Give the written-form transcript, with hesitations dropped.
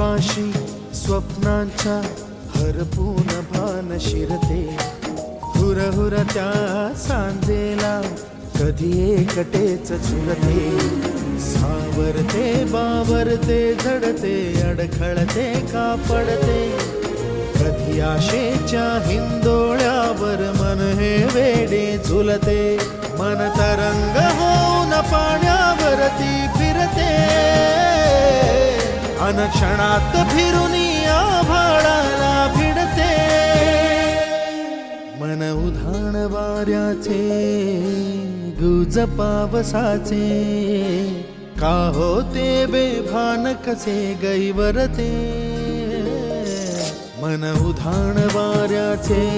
पाशी स्वप्नांच्या हरपून भान शिरते, हुरहुरत्या सांजेला कधी एकटेच झुलते, सावरते बावरते झडते, अडखळते का पडते, कधी आशेच्या हिंदोळ्यावर मन हे वेडे झुलते, मन तरंग होऊन पाण्यावरती फिरते, अनक्षणात फिरून आभाळाला भिडते, मन उधाण वाऱ्याचे गुज पावसाचे, का होते बेभान कसे गैवरते, मन उधाण वाऱ्याचे